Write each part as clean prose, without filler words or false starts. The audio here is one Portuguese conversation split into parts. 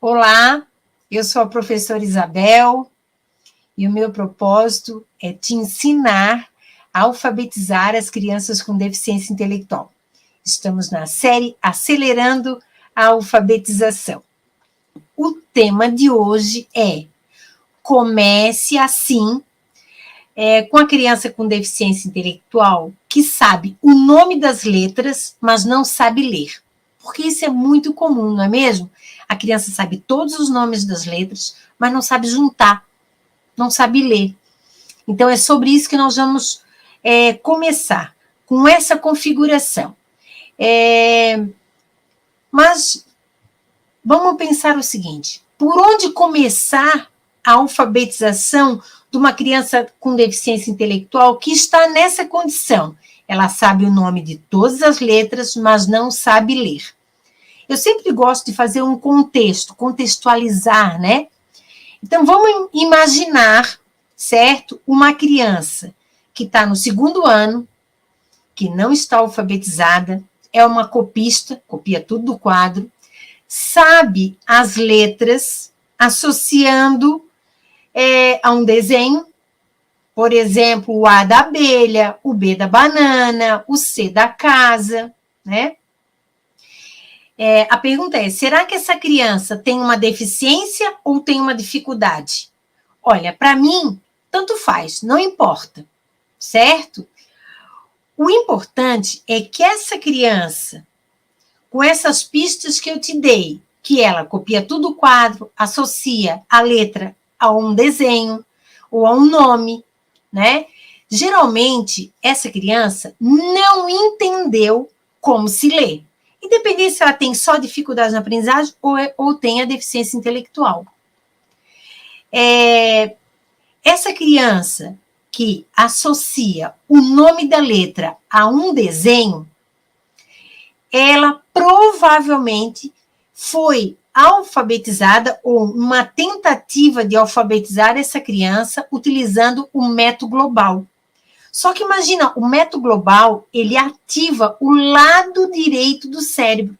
Olá, eu sou a professora Isabel e o meu propósito é te ensinar a alfabetizar as crianças com deficiência intelectual. Estamos na série Acelerando a Alfabetização. O tema de hoje é Comece assim, com a criança com deficiência intelectual que sabe o nome das letras, mas não sabe ler. Porque isso é muito comum, não é mesmo? A criança sabe todos os nomes das letras, mas não sabe juntar, não sabe ler. Então, é sobre isso que nós vamos começar, com essa configuração. Mas vamos pensar o seguinte: por onde começar a alfabetização de uma criança com deficiência intelectual que está nessa condição? Ela sabe o nome de todas as letras, mas não sabe ler. Eu sempre gosto de fazer um contextualizar, né? Então, vamos imaginar, certo? Uma criança que está no 2º ano, que não está alfabetizada, é uma copista, copia tudo do quadro, sabe as letras associando a um desenho, por exemplo, o A da abelha, o B da banana, o C da casa, né? A pergunta é, será que essa criança tem uma deficiência ou tem uma dificuldade? Olha, para mim, tanto faz, não importa, certo? O importante é que essa criança, com essas pistas que eu te dei, que ela copia tudo o quadro, associa a letra a um desenho ou a um nome, né? Geralmente, essa criança não entendeu como se lê. Independente se ela tem só dificuldade na aprendizagem ou tem a deficiência intelectual. Essa criança que associa o nome da letra a um desenho, ela provavelmente foi alfabetizada ou uma tentativa de alfabetizar essa criança utilizando o método global. Só que imagina, o método global, ele ativa o lado direito do cérebro,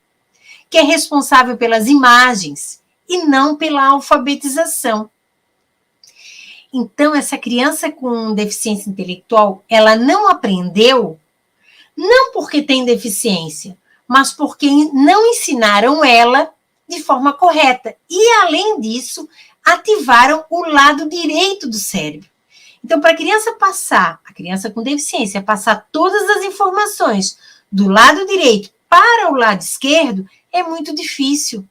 que é responsável pelas imagens e não pela alfabetização. Então, essa criança com deficiência intelectual, ela não aprendeu, não porque tem deficiência, mas porque não ensinaram ela de forma correta. E, além disso, ativaram o lado direito do cérebro. Então, para a criança com deficiência, passar todas as informações do lado direito para o lado esquerdo, é muito difícil.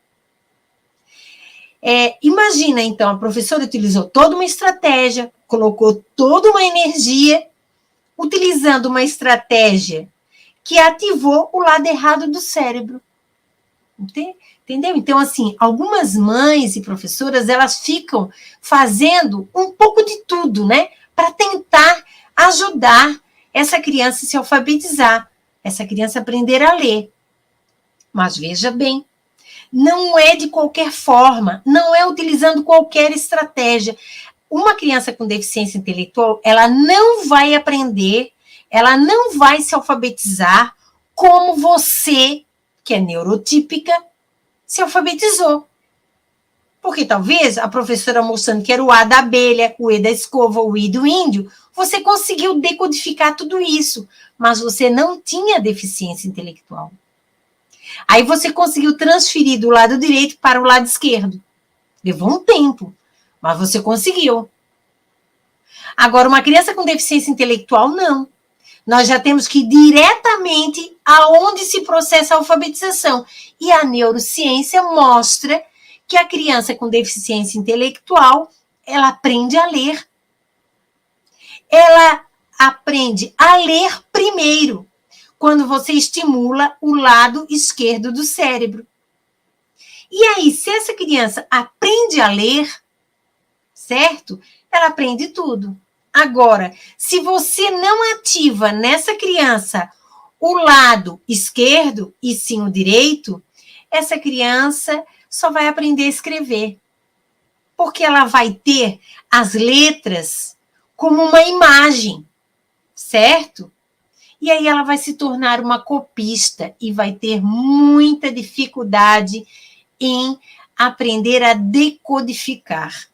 Imagina, então, a professora utilizou toda uma estratégia, colocou toda uma energia, utilizando uma estratégia que ativou o lado errado do cérebro. Entendeu? Então, assim, algumas mães e professoras, elas ficam fazendo um pouco de tudo, né? Para tentar ajudar essa criança a se alfabetizar, essa criança aprender a ler. Mas veja bem, não é de qualquer forma, não é utilizando qualquer estratégia. Uma criança com deficiência intelectual, ela não vai aprender, ela não vai se alfabetizar como você, que é neurotípica, se alfabetizou. Porque talvez a professora mostrando que era o A da abelha, o E da escova, o I do índio, você conseguiu decodificar tudo isso, mas você não tinha deficiência intelectual. Aí você conseguiu transferir do lado direito para o lado esquerdo. Levou um tempo, mas você conseguiu. Agora, uma criança com deficiência intelectual, não. Nós já temos que ir diretamente aonde se processa a alfabetização. E a neurociência mostra que a criança com deficiência intelectual, ela aprende a ler. Ela aprende a ler primeiro, quando você estimula o lado esquerdo do cérebro. E aí, se essa criança aprende a ler, certo? Ela aprende tudo. Agora, se você não ativa nessa criança o lado esquerdo e sim o direito, essa criança só vai aprender a escrever. Porque ela vai ter as letras como uma imagem, certo? E aí ela vai se tornar uma copista e vai ter muita dificuldade em aprender a decodificar.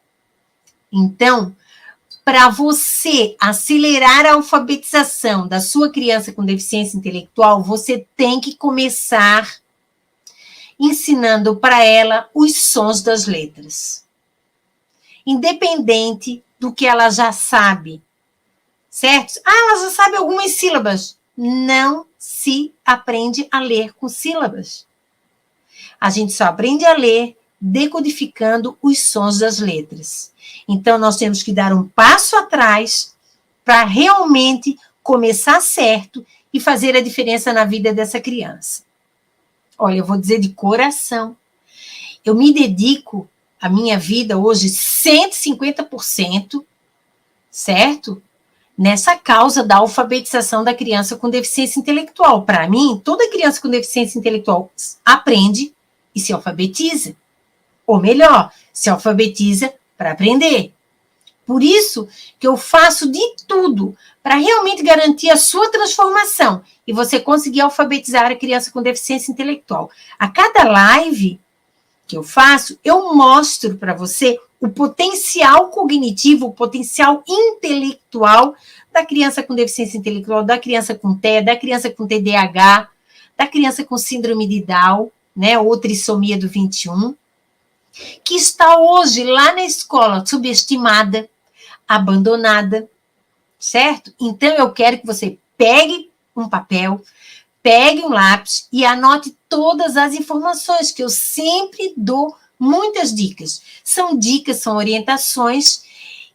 Então, para você acelerar a alfabetização da sua criança com deficiência intelectual, você tem que começar ensinando para ela os sons das letras. Independente do que ela já sabe, certo? Ela já sabe algumas sílabas. Não se aprende a ler com sílabas. A gente só aprende a ler decodificando os sons das letras. Então, nós temos que dar um passo atrás para realmente começar certo e fazer a diferença na vida dessa criança. Olha, eu vou dizer de coração, eu me dedico a minha vida hoje 150%, certo? Nessa causa da alfabetização da criança com deficiência intelectual. Para mim, toda criança com deficiência intelectual aprende e se alfabetiza. Ou melhor, se alfabetiza para aprender. Por isso que eu faço de tudo para realmente garantir a sua transformação e você conseguir alfabetizar a criança com deficiência intelectual. A cada live que eu faço, eu mostro para você o potencial cognitivo, o potencial intelectual da criança com deficiência intelectual, da criança com TEA, da criança com TDAH, da criança com síndrome de Down, né, ou trissomia do 21, que está hoje lá na escola subestimada, abandonada, certo? Então, eu quero que você pegue um papel, pegue um lápis e anote todas as informações, que eu sempre dou muitas dicas. São dicas, são orientações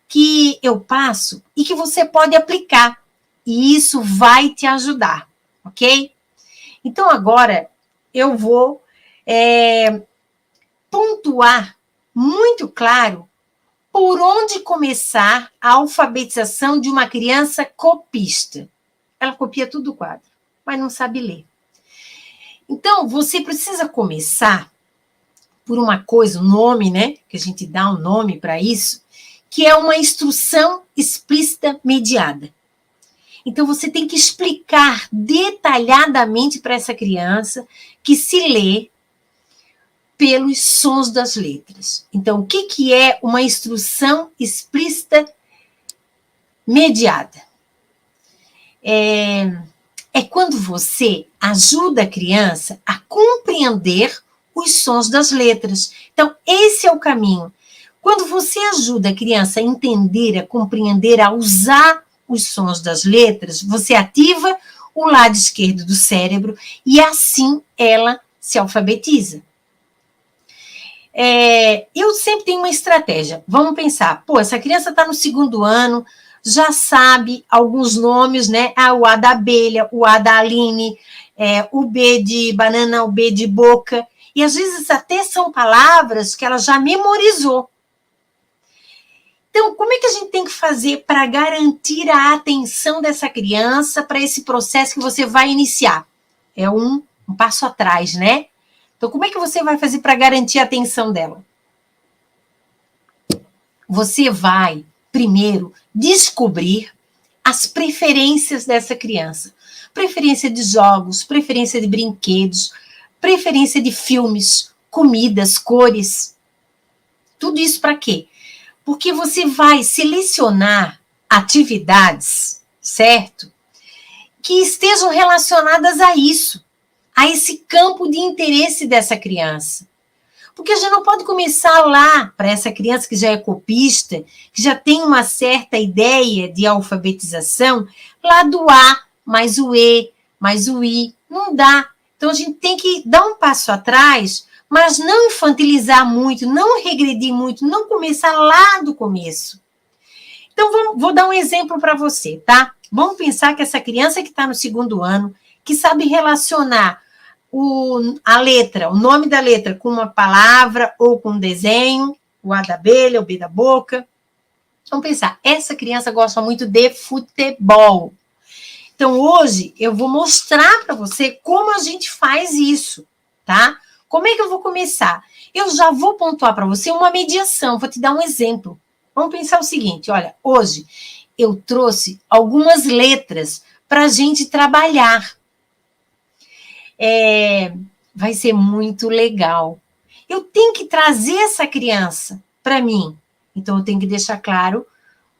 que eu passo e que você pode aplicar. E isso vai te ajudar, ok? Então, agora, eu vou pontuar muito claro por onde começar a alfabetização de uma criança copista. Ela copia tudo do quadro, mas não sabe ler. Então, você precisa começar por uma coisa, um nome, né? Que a gente dá um nome para isso, que é uma instrução explícita mediada. Então, você tem que explicar detalhadamente para essa criança que se lê pelos sons das letras. Então, o que é uma instrução explícita mediada? É quando você ajuda a criança a compreender os sons das letras. Então, esse é o caminho. Quando você ajuda a criança a entender, a compreender, a usar os sons das letras, você ativa o lado esquerdo do cérebro e assim ela se alfabetiza. Eu sempre tenho uma estratégia. Vamos pensar, essa criança está no 2º ano, já sabe alguns nomes, né? O A da abelha, o A da Aline, o B de banana, o B de boca. E às vezes até são palavras que ela já memorizou. Então, como é que a gente tem que fazer para garantir a atenção dessa criança para esse processo que você vai iniciar? É um passo atrás, né? Então, como é que você vai fazer para garantir a atenção dela? Você vai, primeiro, descobrir as preferências dessa criança. Preferência de jogos, preferência de brinquedos, preferência de filmes, comidas, cores. Tudo isso para quê? Porque você vai selecionar atividades, certo? Que estejam relacionadas a isso, a esse campo de interesse dessa criança. Porque a gente não pode começar lá, para essa criança que já é copista, que já tem uma certa ideia de alfabetização, lá do A, mais o E, mais o I. Não dá. Então, a gente tem que dar um passo atrás, mas não infantilizar muito, não regredir muito, não começar lá do começo. Então, vou dar um exemplo para você, tá? Vamos pensar que essa criança que está no 2º ano, que sabe relacionar a letra, o nome da letra com uma palavra ou com um desenho, o A da abelha, o B da boca. Vamos pensar, essa criança gosta muito de futebol. Então, hoje, eu vou mostrar para você como a gente faz isso, tá? Como é que eu vou começar? Eu já vou pontuar para você uma mediação, vou te dar um exemplo. Vamos pensar o seguinte, olha, hoje eu trouxe algumas letras para a gente trabalhar. Vai ser muito legal. eu tenho que trazer essa criança para mim. Então, eu tenho que deixar claro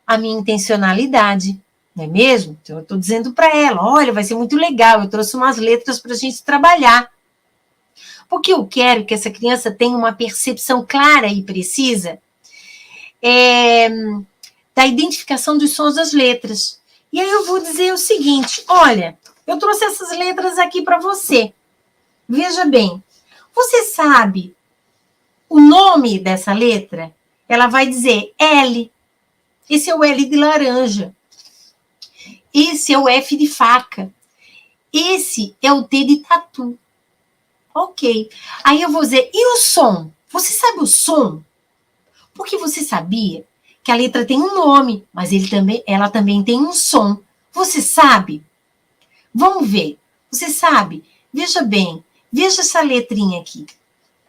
a minha intencionalidade, não é mesmo? Então, eu estou dizendo para ela, olha, vai ser muito legal, eu trouxe umas letras para a gente trabalhar. Porque eu quero que essa criança tenha uma percepção clara e precisa da identificação dos sons das letras. E aí eu vou dizer o seguinte, olha, eu trouxe essas letras aqui para você. Veja bem, você sabe o nome dessa letra? Ela vai dizer L. Esse é o L de laranja. Esse é o F de faca. Esse é o T de tatu. Ok. Aí eu vou dizer, e o som? Você sabe o som? Porque você sabia que a letra tem um nome, mas ela também tem um som. Você sabe? Vamos ver. Você sabe? Veja bem. Veja essa letrinha aqui,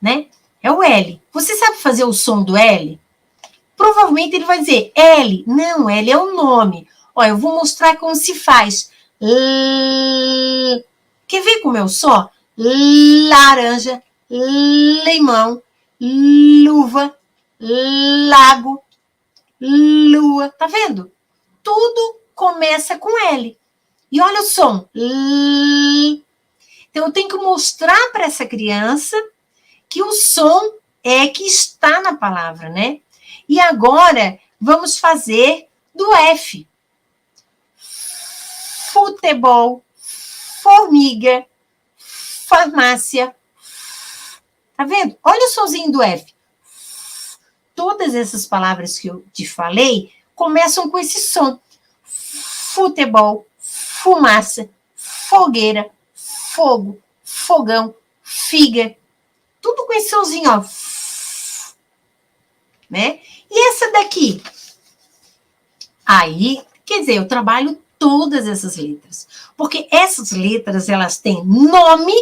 né? É o L. Você sabe fazer o som do L? Provavelmente ele vai dizer L. Não, L é o nome. Olha, eu vou mostrar como se faz. Quer ver como eu sou? Laranja, limão, luva, lago, lua. Tá vendo? Tudo começa com L. E olha o som. Então, eu tenho que mostrar para essa criança que o som é que está na palavra, né? E agora, vamos fazer do F. Futebol, formiga, farmácia. Tá vendo? Olha o sonzinho do F. Todas essas palavras que eu te falei começam com esse som. Futebol, fumaça, fogueira, fogo, fogão, figa. Tudo com esse sonzinho, ó. Né? E essa daqui? Aí, quer dizer, eu trabalho todas essas letras. Porque essas letras, elas têm nome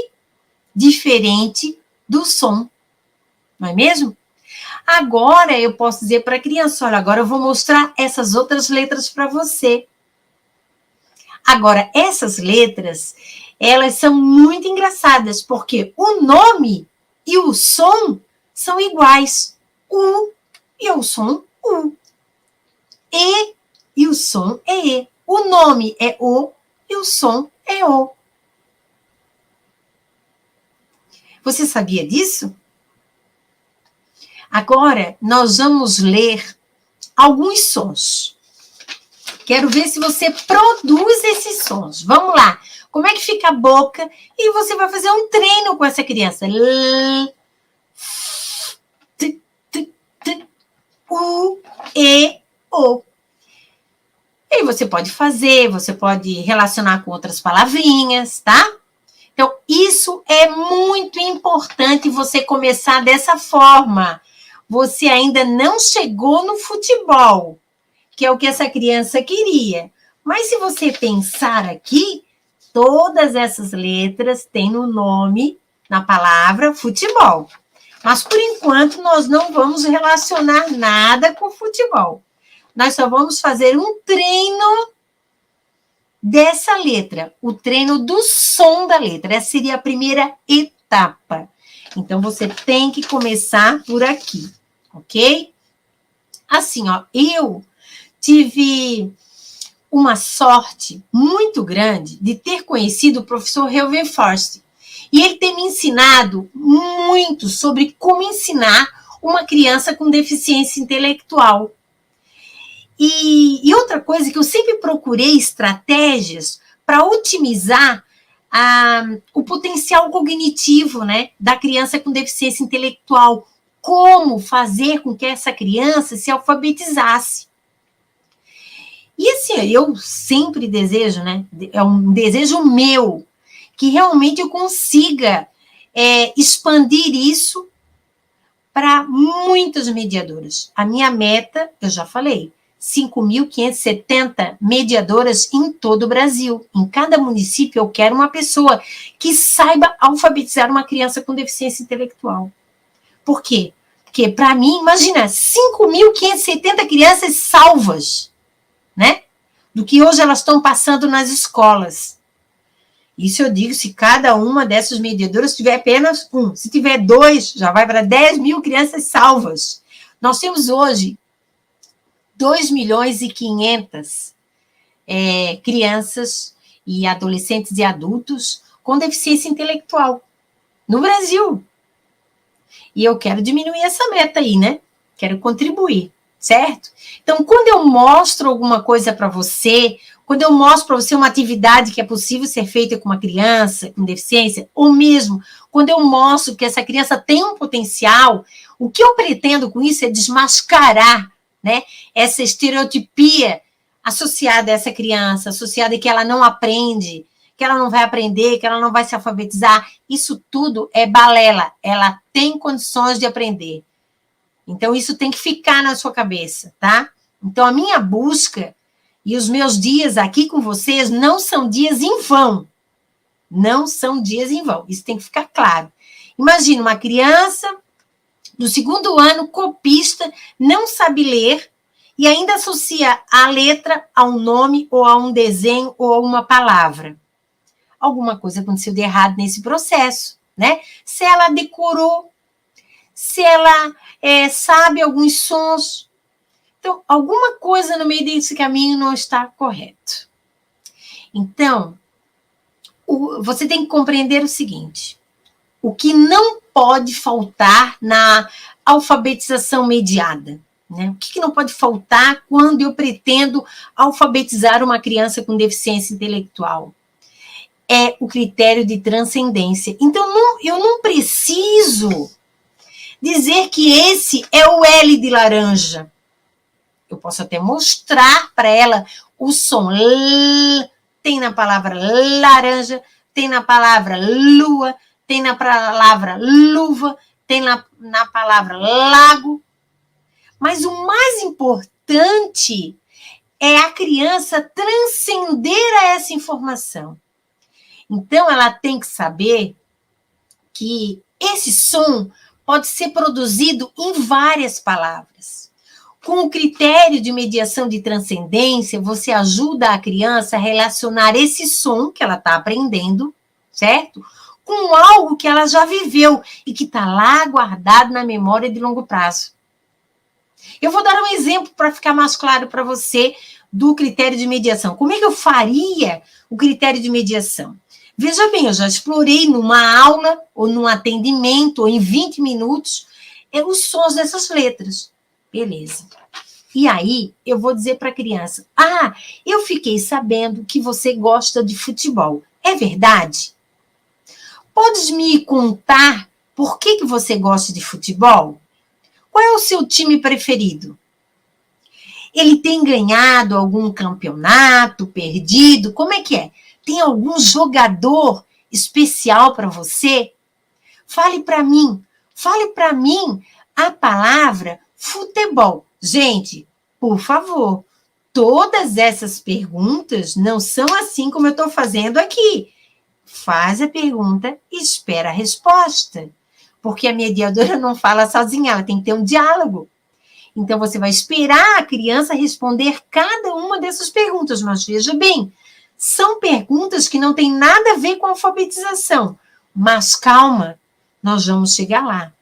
diferente do som. Não é mesmo? Agora, eu posso dizer para a criança, olha, agora eu vou mostrar essas outras letras para você. Agora, essas letras, elas são muito engraçadas, porque o nome e o som são iguais. U e o som U. E o som é E. O nome é O e o som é O. Você sabia disso? Agora, nós vamos ler alguns sons. Quero ver se você produz esses sons. Vamos lá. Como é que fica a boca? E você vai fazer um treino com essa criança. L, t, t, t, U, E, O. E você pode fazer, você pode relacionar com outras palavrinhas, tá? Então, isso é muito importante você começar dessa forma. Você ainda não chegou no futebol, que é o que essa criança queria. Mas se você pensar aqui, todas essas letras têm no nome, na palavra futebol. Mas, por enquanto, nós não vamos relacionar nada com futebol. Nós só vamos fazer um treino dessa letra, o treino do som da letra. Essa seria a primeira etapa. Então, você tem que começar por aqui, ok? Assim, ó, eu tive uma sorte muito grande de ter conhecido o professor Helven Forst. E ele tem me ensinado muito sobre como ensinar uma criança com deficiência intelectual. E outra coisa que eu sempre procurei estratégias para otimizar o potencial cognitivo, né, da criança com deficiência intelectual. Como fazer com que essa criança se alfabetizasse. E assim, eu sempre desejo, né, é um desejo meu, que realmente eu consiga expandir isso para muitas mediadoras. A minha meta, eu já falei, 5.570 mediadoras em todo o Brasil. Em cada município eu quero uma pessoa que saiba alfabetizar uma criança com deficiência intelectual. Por quê? Porque, para mim, imagina, 5.570 crianças salvas, né? Do que hoje elas estão passando nas escolas. Isso eu digo se cada uma dessas mediadoras tiver apenas um. Se tiver 2, já vai para 10 mil crianças salvas. Nós temos hoje 2.500.000 crianças e adolescentes e adultos com deficiência intelectual no Brasil. E eu quero diminuir essa meta aí, né? Quero contribuir, certo? Então, quando eu mostro alguma coisa para você, quando eu mostro para você uma atividade que é possível ser feita com uma criança com deficiência, ou mesmo quando eu mostro que essa criança tem um potencial, o que eu pretendo com isso é desmascarar, né, essa estereotipia associada a essa criança, associada a que ela não aprende, que ela não vai aprender, que ela não vai se alfabetizar. Isso tudo é balela. Ela tem condições de aprender. Então, isso tem que ficar na sua cabeça, tá? Então, a minha busca e os meus dias aqui com vocês não são dias em vão. Não são dias em vão. Isso tem que ficar claro. Imagina uma criança do 2º ano, copista, não sabe ler e ainda associa a letra a um nome ou a um desenho ou a uma palavra. Alguma coisa aconteceu de errado nesse processo, né? Se ela decorou, se ela sabe alguns sons. Então, alguma coisa no meio desse caminho não está correto. Então, você tem que compreender o seguinte: o que não pode faltar na alfabetização mediada, né? O que não pode faltar quando eu pretendo alfabetizar uma criança com deficiência intelectual? É o critério de transcendência. Então, eu não preciso dizer que esse é o L de laranja. Eu posso até mostrar para ela o som L, tem na palavra laranja, tem na palavra lua, tem na palavra luva, tem na palavra lago. Mas o mais importante é a criança transcender a essa informação. Então, ela tem que saber que esse som pode ser produzido em várias palavras. Com o critério de mediação de transcendência, você ajuda a criança a relacionar esse som que ela está aprendendo, certo? Com algo que ela já viveu e que está lá guardado na memória de longo prazo. Eu vou dar um exemplo para ficar mais claro para você do critério de mediação. Como é que eu faria o critério de mediação? Veja bem, eu já explorei numa aula, ou num atendimento, ou em 20 minutos, os sons dessas letras. Beleza. E aí, eu vou dizer para a criança, eu fiquei sabendo que você gosta de futebol. É verdade? Podes me contar por que você gosta de futebol? Qual é o seu time preferido? Ele tem ganhado algum campeonato, perdido? Como é que é? Tem algum jogador especial para você? Fale para mim a palavra futebol. Gente, por favor, todas essas perguntas não são assim como eu estou fazendo aqui. Faz a pergunta e espera a resposta. Porque a mediadora não fala sozinha, ela tem que ter um diálogo. Então, você vai esperar a criança responder cada uma dessas perguntas. Mas veja bem, são perguntas que não têm nada a ver com a alfabetização. Mas calma, nós vamos chegar lá.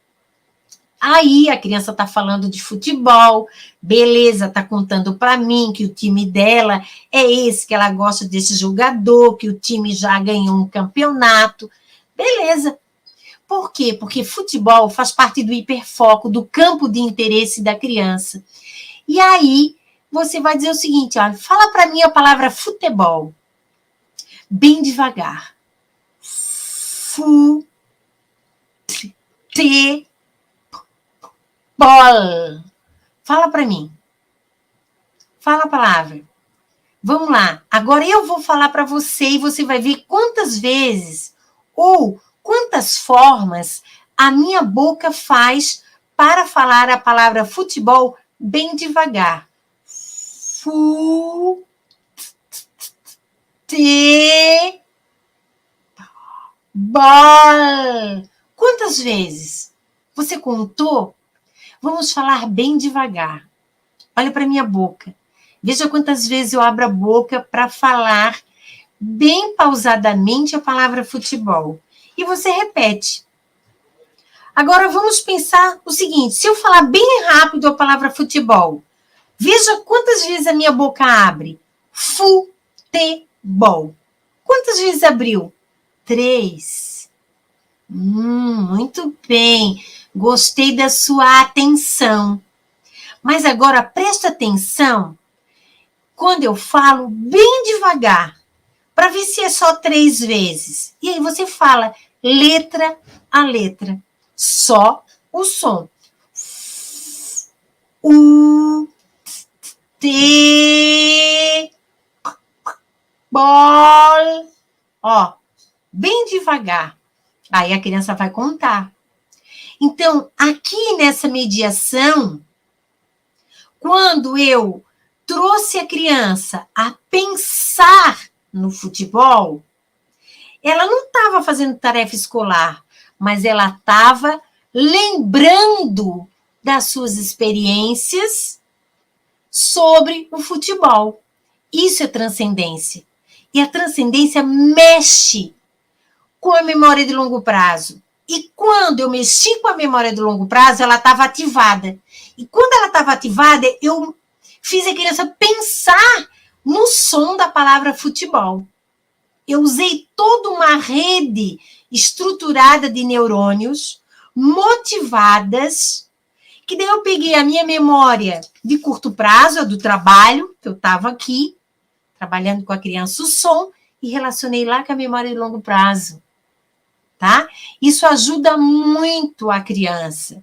Aí a criança está falando de futebol, beleza, está contando para mim que o time dela é esse, que ela gosta desse jogador, que o time já ganhou um campeonato. Beleza. Por quê? Porque futebol faz parte do hiperfoco, do campo de interesse da criança. E aí, você vai dizer o seguinte, fala para mim a palavra futebol. Bem devagar. Bol. Fala para mim. Fala a palavra. Vamos lá. Agora eu vou falar para você e você vai ver quantas vezes ou quantas formas a minha boca faz para falar a palavra futebol bem devagar. Futebol. Quantas vezes? Você contou? Vamos falar bem devagar. Olha para minha boca. Veja quantas vezes eu abro a boca para falar bem pausadamente a palavra futebol. E você repete. Agora vamos pensar o seguinte: se eu falar bem rápido a palavra futebol, veja quantas vezes a minha boca abre. Futebol. Quantas vezes abriu? 3. Muito bem. Gostei da sua atenção. Mas agora presta atenção quando eu falo bem devagar, para ver se é só 3 vezes. E aí você fala letra a letra, só o som. U, T, bol. Ó, bem devagar. Aí a criança vai contar. Então, aqui nessa mediação, quando eu trouxe a criança a pensar no futebol, ela não estava fazendo tarefa escolar, mas ela estava lembrando das suas experiências sobre o futebol. Isso é transcendência. E a transcendência mexe com a memória de longo prazo. E quando eu mexi com a memória de longo prazo, ela estava ativada. E quando ela estava ativada, eu fiz a criança pensar no som da palavra futebol. Eu usei toda uma rede estruturada de neurônios motivadas, que daí eu peguei a minha memória de curto prazo, a do trabalho, que eu estava aqui, trabalhando com a criança, o som, e relacionei lá com a memória de longo prazo. Tá? Isso ajuda muito a criança.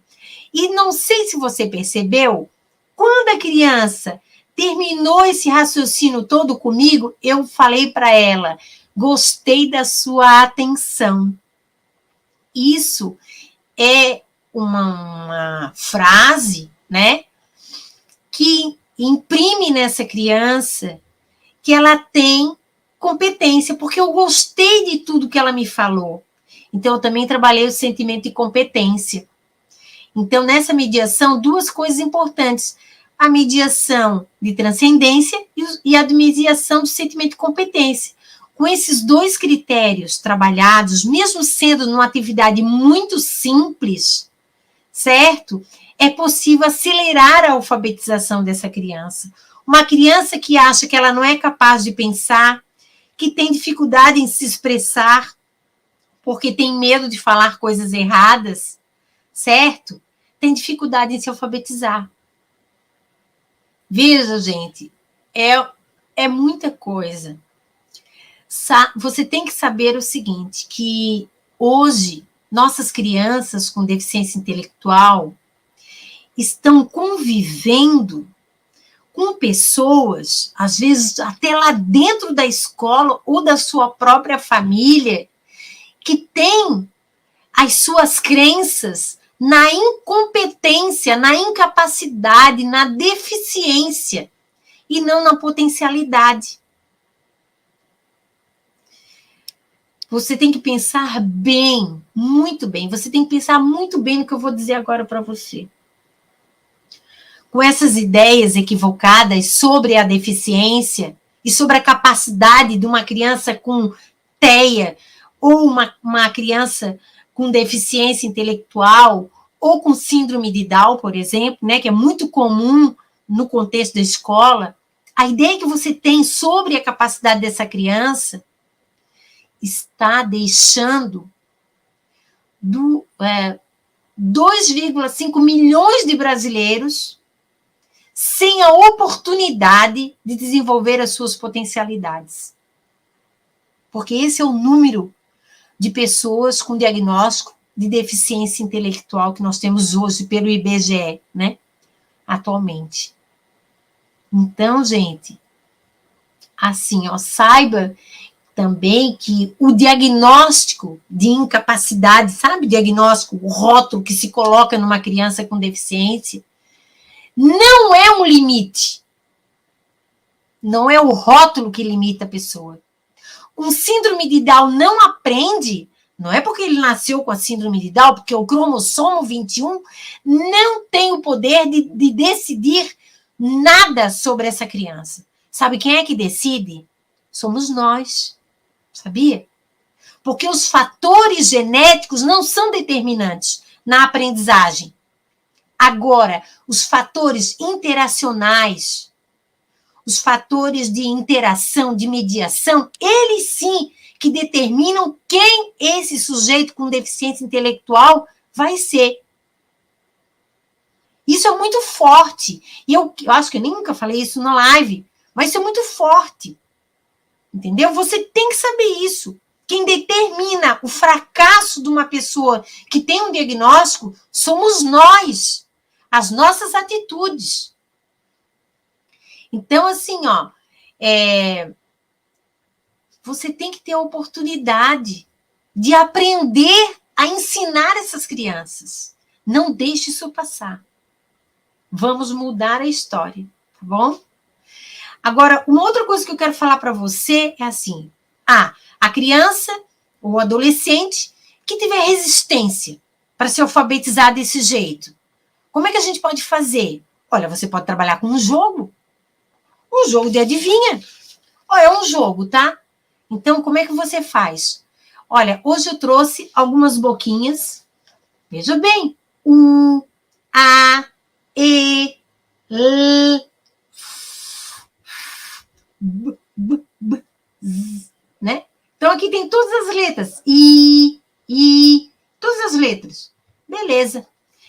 E não sei se você percebeu, quando a criança terminou esse raciocínio todo comigo, eu falei para ela: gostei da sua atenção. Isso é uma frase, né, que imprime nessa criança que ela tem competência, porque eu gostei de tudo que ela me falou. Então, eu também trabalhei o sentimento de competência. Então, nessa mediação, 2 coisas importantes: a mediação de transcendência e a mediação do sentimento de competência. Com esses 2 critérios trabalhados, mesmo sendo numa atividade muito simples, certo? É possível acelerar a alfabetização dessa criança. Uma criança que acha que ela não é capaz de pensar, que tem dificuldade em se expressar, porque tem medo de falar coisas erradas, certo? Tem dificuldade em se alfabetizar. Veja, gente, é muita coisa. Você tem que saber o seguinte, que hoje nossas crianças com deficiência intelectual estão convivendo com pessoas, às vezes até lá dentro da escola ou da sua própria família, que tem as suas crenças na incompetência, na incapacidade, na deficiência e não na potencialidade. Você tem que pensar bem, muito bem. Você tem que pensar muito bem no que eu vou dizer agora para você. Com essas ideias equivocadas sobre a deficiência e sobre a capacidade de uma criança com TEA ou uma criança com deficiência intelectual ou com síndrome de Down, por exemplo, né, que é muito comum no contexto da escola, a ideia que você tem sobre a capacidade dessa criança está deixando 2,5 milhões de brasileiros sem a oportunidade de desenvolver as suas potencialidades. Porque esse é o número de pessoas com diagnóstico de deficiência intelectual que nós temos hoje pelo IBGE, né? Atualmente. Então, gente, assim, ó, saiba também que o diagnóstico de incapacidade, sabe, diagnóstico, o rótulo que se coloca numa criança com deficiência, não é um limite. Não é o rótulo que limita a pessoa. Um síndrome de Down não aprende, não é porque ele nasceu com a síndrome de Down, porque o cromossomo 21 não tem o poder de decidir nada sobre essa criança. Sabe quem é que decide? Somos nós. Sabia? Porque os fatores genéticos não são determinantes na aprendizagem. Agora, os fatores interacionais, os fatores de interação, de mediação, eles sim que determinam quem esse sujeito com deficiência intelectual vai ser. Isso é muito forte. E eu acho que eu nunca falei isso na live, mas isso é muito forte. Entendeu? Você tem que saber isso. Quem determina o fracasso de uma pessoa que tem um diagnóstico somos nós, as nossas atitudes. Então, assim, ó, você tem que ter a oportunidade de aprender a ensinar essas crianças. Não deixe isso passar. Vamos mudar a história, tá bom? Agora, uma outra coisa que eu quero falar para você é assim, a criança ou adolescente que tiver resistência para ser alfabetizado desse jeito, como é que a gente pode fazer? Olha, você pode trabalhar com um jogo de adivinha. Olha, é um jogo, tá? Então, como é que você faz? Olha, hoje eu trouxe algumas boquinhas, veja bem, A, E, L, B, Z, né? Então, aqui tem todas as letras. I, todas as letras. Beleza.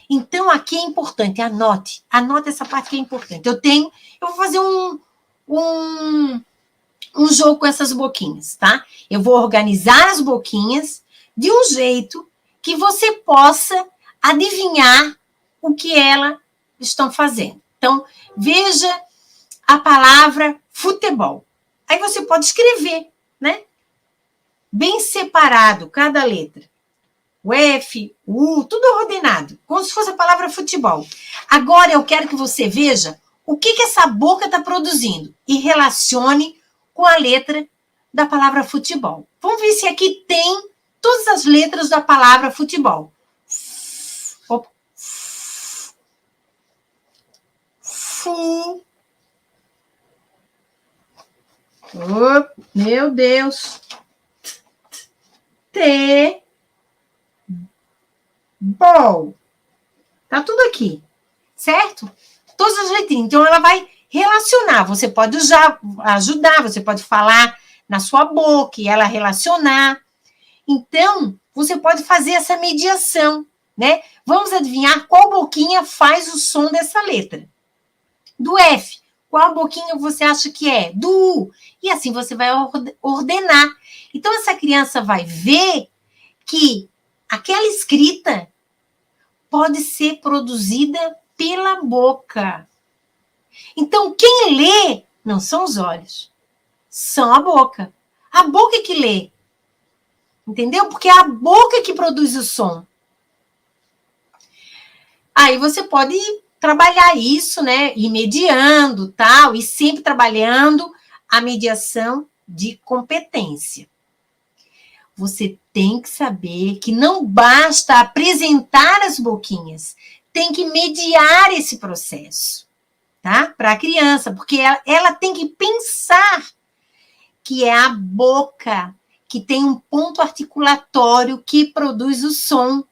Então, aqui é importante, anote essa parte que é importante. Eu vou fazer um jogo com essas boquinhas, tá? Eu vou organizar as boquinhas de um jeito que você possa adivinhar o que elas estão fazendo. Então, veja a palavra futebol. Aí você pode escrever, né? Bem separado, cada letra. O F, o U, tudo ordenado, como se fosse a palavra futebol. Agora eu quero que você veja o que essa boca está produzindo e relacione com a letra da palavra futebol. Vamos ver se aqui tem todas as letras da palavra futebol. Opa. Fu. Oh, meu Deus. T. Bol. Tá tudo aqui, certo? Todas as letrinhas. Então, ela vai relacionar. Você pode ajudar, você pode falar na sua boca e ela relacionar. Então, você pode fazer essa mediação, né? Vamos adivinhar qual boquinha faz o som dessa letra. Do F, qual boquinha você acha que é? Do U. E assim você vai ordenar. Então, essa criança vai ver que aquela escrita pode ser produzida pela boca. Então, quem lê não são os olhos, são a boca. A boca é que lê. Entendeu? Porque é a boca que produz o som. Aí você pode trabalhar isso, né? Ir mediando, tal, e sempre trabalhando a mediação de competência. Você tem que saber que não basta apresentar as boquinhas, tem que mediar esse processo, tá? Para a criança, porque ela tem que pensar que é a boca que tem um ponto articulatório que produz o som.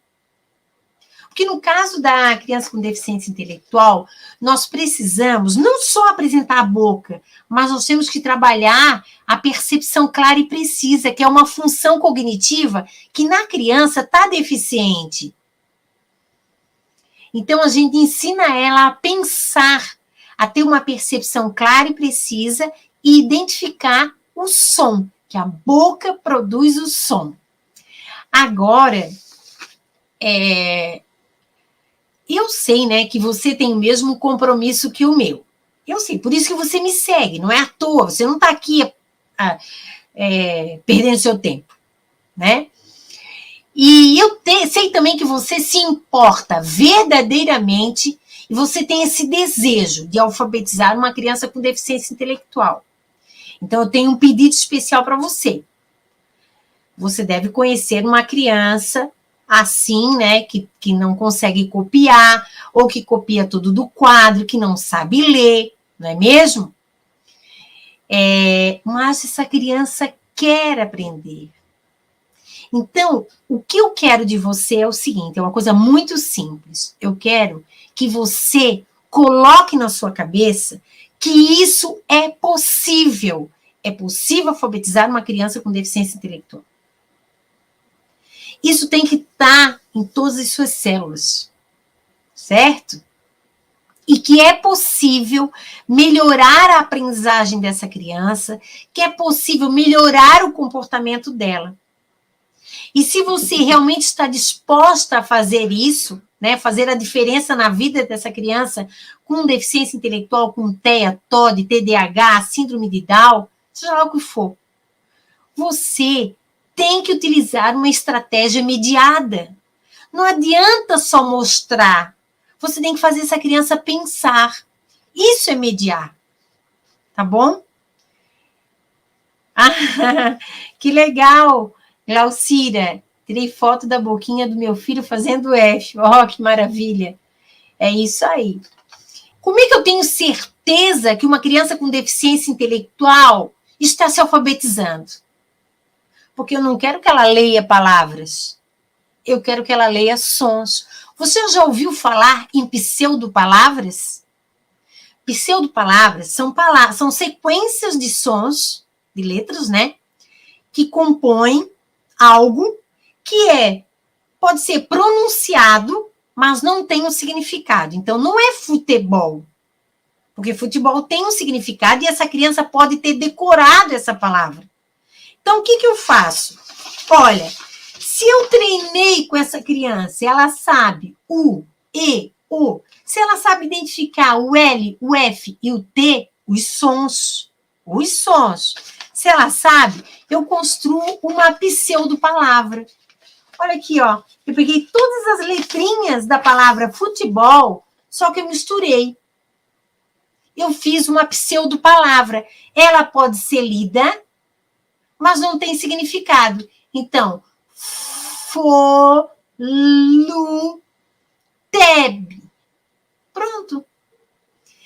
Porque no caso da criança com deficiência intelectual, nós precisamos não só apresentar a boca, mas nós temos que trabalhar a percepção clara e precisa, que é uma função cognitiva que na criança está deficiente. Então, a gente ensina ela a pensar, a ter uma percepção clara e precisa e identificar o som, que a boca produz o som. Agora, eu sei, né, que você tem o mesmo compromisso que o meu. Eu sei, por isso que você me segue, não é à toa, você não está aqui perdendo seu tempo, né? E eu sei também que você se importa verdadeiramente e você tem esse desejo de alfabetizar uma criança com deficiência intelectual. Então, eu tenho um pedido especial para você. Você deve conhecer uma criança assim, né, que não consegue copiar, ou que copia tudo do quadro, que não sabe ler, não é mesmo? Mas essa criança quer aprender. Então, o que eu quero de você é o seguinte, é uma coisa muito simples. Eu quero que você coloque na sua cabeça que isso é possível. É possível alfabetizar uma criança com deficiência intelectual. Isso tem que estar em todas as suas células, certo? E que é possível melhorar a aprendizagem dessa criança, que é possível melhorar o comportamento dela. E se você realmente está disposta a fazer isso, né, fazer a diferença na vida dessa criança com deficiência intelectual, com TEA, TOD, TDAH, síndrome de Down, seja lá o que for, você tem que utilizar uma estratégia mediada. Não adianta só mostrar. Você tem que fazer essa criança pensar. Isso é mediar. Tá bom? Ah, que legal, Glaucira. Tirei foto da boquinha do meu filho fazendo F. Oh, que maravilha. É isso aí. Como é que eu tenho certeza que uma criança com deficiência intelectual está se alfabetizando? Porque eu não quero que ela leia palavras. Eu quero que ela leia sons. Você já ouviu falar em pseudopalavras? Pseudopalavras são sequências de sons, de letras, né? Que compõem algo que pode ser pronunciado, mas não tem um significado. Então, não é futebol. Porque futebol tem um significado e essa criança pode ter decorado essa palavra. Então, o que eu faço? Olha, se eu treinei com essa criança, ela sabe o, e, o, se ela sabe identificar o L, o F e o T, os sons. Se ela sabe, eu construo uma pseudo-palavra. Olha aqui, ó. Eu peguei todas as letrinhas da palavra futebol, só que eu misturei. Eu fiz uma pseudo-palavra. Ela pode ser lida, mas não tem significado. Então, Teb. Pronto.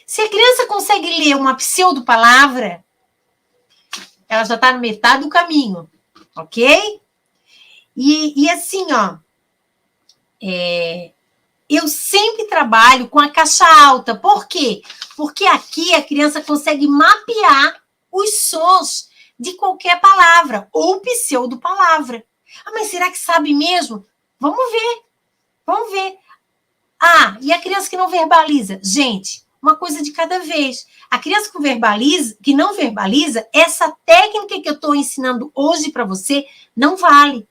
Se a criança consegue ler uma pseudo-palavra, ela já está no metade do caminho, ok? E assim, ó, eu sempre trabalho com a caixa alta. Por quê? Porque aqui a criança consegue mapear os sons de qualquer palavra ou pseudo-palavra. Ah, mas será que sabe mesmo? Vamos ver. Ah, e a criança que não verbaliza? Gente, uma coisa de cada vez. A criança que não verbaliza, essa técnica que eu estou ensinando hoje para você não vale.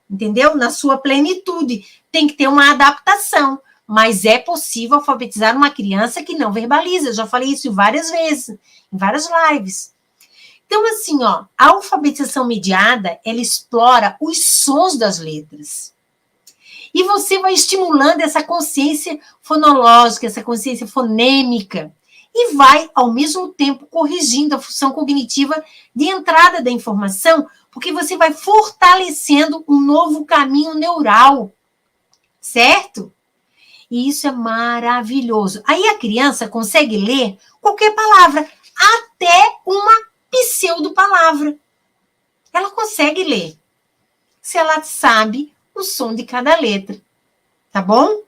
Entendeu? Na sua plenitude. Tem que ter uma adaptação. Mas é possível alfabetizar uma criança que não verbaliza. Eu já falei isso várias vezes, em várias lives. Então, assim, ó, a alfabetização mediada, ela explora os sons das letras. E você vai estimulando essa consciência fonológica, essa consciência fonêmica, e vai, ao mesmo tempo, corrigindo a função cognitiva de entrada da informação, porque você vai fortalecendo um novo caminho neural, certo? E isso é maravilhoso. Aí a criança consegue ler qualquer palavra, até uma pseudo-palavra. Ela consegue ler, se ela sabe o som de cada letra, tá bom?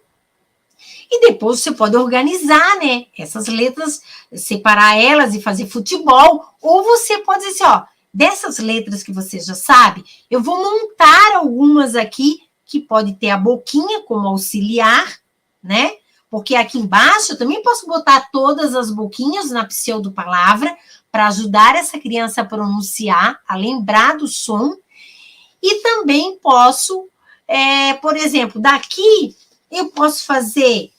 E depois você pode organizar, né, essas letras, separar elas e fazer futebol, ou você pode dizer assim, ó, dessas letras que você já sabe, eu vou montar algumas aqui, que pode ter a boquinha como auxiliar, né, porque aqui embaixo eu também posso botar todas as boquinhas na pseudo-palavra, para ajudar essa criança a pronunciar, a lembrar do som, e também posso, por exemplo, daqui eu posso fazer,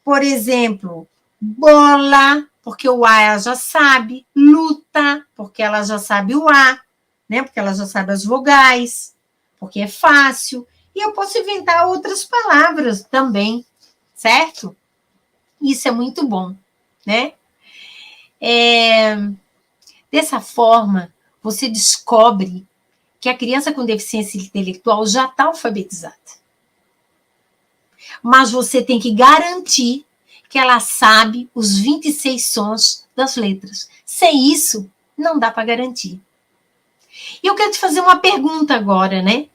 por exemplo, bola, porque o A ela já sabe, luta, porque ela já sabe o A, né? Porque ela já sabe as vogais, porque é fácil. E eu posso inventar outras palavras também, certo? Isso é muito bom, né? Dessa forma, você descobre que a criança com deficiência intelectual já está alfabetizada. Mas você tem que garantir que ela sabe os 26 sons das letras. Sem isso, Não dá para garantir. E eu quero te fazer uma pergunta agora, né?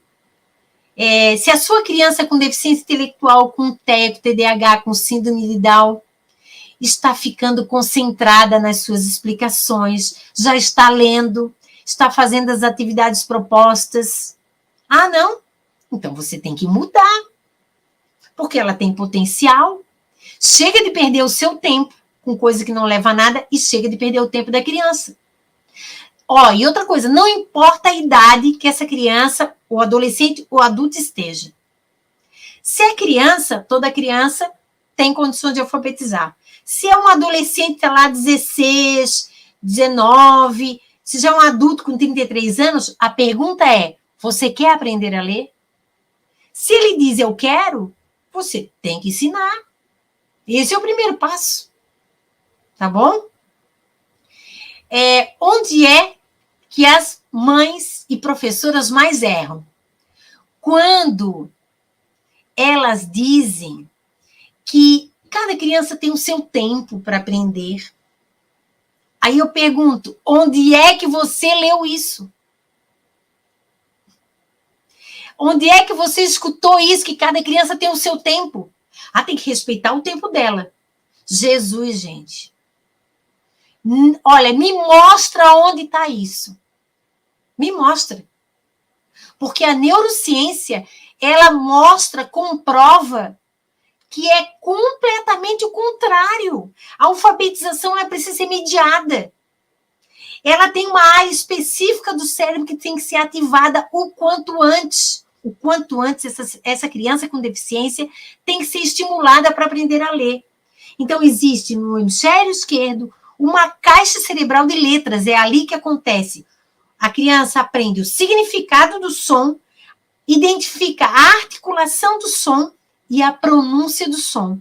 Se a sua criança com deficiência intelectual, com TEA, com TDAH, com síndrome de Down, está ficando concentrada nas suas explicações, já está lendo, está fazendo as atividades propostas. Ah, não? Então você tem que mudar, porque ela tem potencial. Chega de perder o seu tempo com coisa que não leva a nada e chega de perder o tempo da criança. E outra coisa, não importa a idade que essa criança, o adolescente ou adulto esteja. Se é criança, toda criança tem condições de alfabetizar. Se é um adolescente, tá lá 16, 19, se já é um adulto com 33 anos, a pergunta é, você quer aprender a ler? Se ele diz eu quero, você tem que ensinar. Esse é o primeiro passo. Tá bom? Onde é que as mães e professoras mais erram? Quando elas dizem que cada criança tem o seu tempo para aprender. Aí eu pergunto, onde é que você leu isso? Onde é que você escutou isso, que cada criança tem o seu tempo? Tem que respeitar o tempo dela. Jesus, gente. Olha, me mostra onde está isso. Me mostra. Porque a neurociência, ela mostra, comprova que é completamente o contrário. A alfabetização precisa ser mediada. Ela tem uma área específica do cérebro que tem que ser ativada o quanto antes. O quanto antes essa criança com deficiência tem que ser estimulada para aprender a ler. Então, existe no hemisfério esquerdo uma caixa cerebral de letras. É ali que acontece. A criança aprende o significado do som, identifica a articulação do som e a pronúncia do som.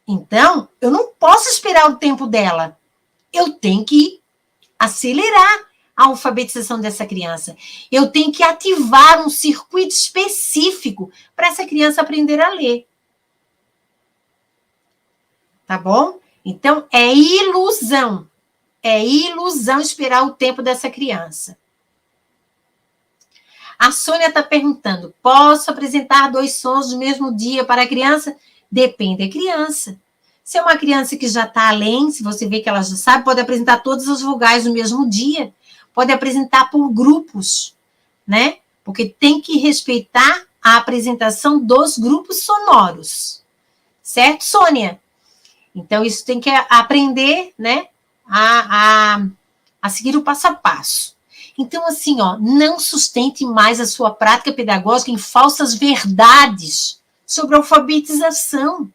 Então, eu não posso esperar o tempo dela. Eu tenho que acelerar a alfabetização dessa criança. Eu tenho que ativar um circuito específico para essa criança aprender a ler. Tá bom? Então, é ilusão. É ilusão esperar o tempo dessa criança. A Sônia está perguntando, posso apresentar 2 sons no mesmo dia para a criança? Depende da criança. Se é uma criança que já está além, se você vê que ela já sabe, pode apresentar todas as vogais no mesmo dia. Pode apresentar por grupos, né? Porque tem que respeitar a apresentação dos grupos sonoros. Certo, Sônia? Então, isso tem que aprender, né? A seguir o passo a passo. Então, assim, não sustente mais a sua prática pedagógica em falsas verdades sobre a alfabetização.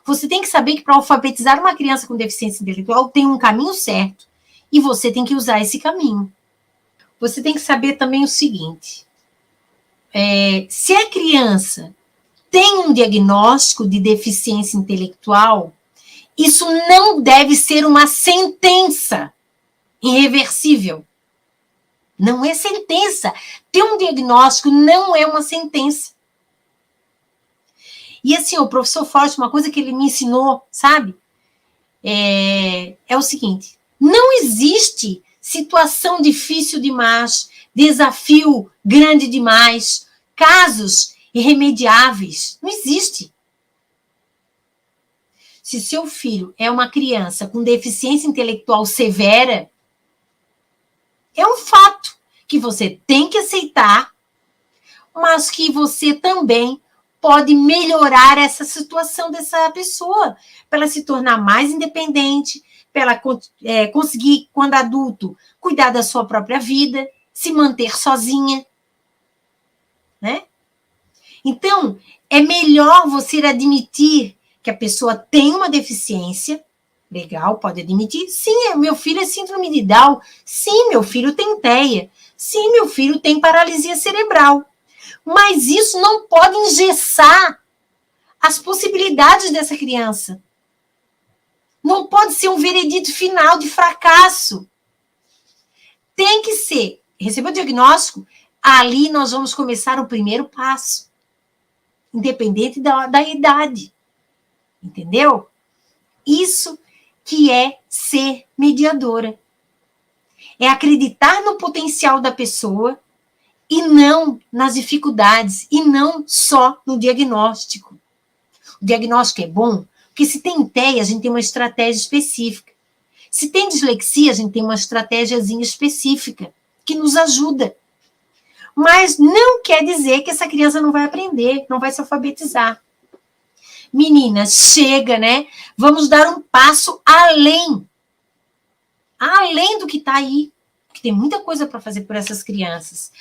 Você tem que saber que para alfabetizar uma criança com deficiência intelectual tem um caminho certo e você tem que usar esse caminho. Você tem que saber também o seguinte, se a criança tem um diagnóstico de deficiência intelectual, isso não deve ser uma sentença irreversível. Não é sentença. Ter um diagnóstico não é uma sentença. E assim, o professor Forte, uma coisa que ele me ensinou, sabe? É o seguinte, não existe situação difícil demais, desafio grande demais, casos irremediáveis. Não existe. Se seu filho é uma criança com deficiência intelectual severa, é um fato que você tem que aceitar, mas que você também pode melhorar essa situação dessa pessoa, para ela se tornar mais independente, para ela conseguir, quando adulto, cuidar da sua própria vida, se manter sozinha, né? Então, é melhor você admitir que a pessoa tem uma deficiência. Legal, pode admitir. Sim, meu filho é síndrome de Down. Sim, meu filho tem TEA. Sim, meu filho tem paralisia cerebral. Mas isso não pode engessar as possibilidades dessa criança. Não pode ser um veredito final de fracasso. Tem que ser, recebeu o diagnóstico, ali nós vamos começar o primeiro passo. Independente da idade. Entendeu? Isso que é ser mediadora. É acreditar no potencial da pessoa e não nas dificuldades, e não só no diagnóstico. O diagnóstico é bom, porque se tem TEA, a gente tem uma estratégia específica. Se tem dislexia, a gente tem uma estratégiazinha específica, que nos ajuda. Mas não quer dizer que essa criança não vai aprender, não vai se alfabetizar. Meninas, chega, né? Vamos dar um passo além do que está aí, porque tem muita coisa para fazer por essas crianças.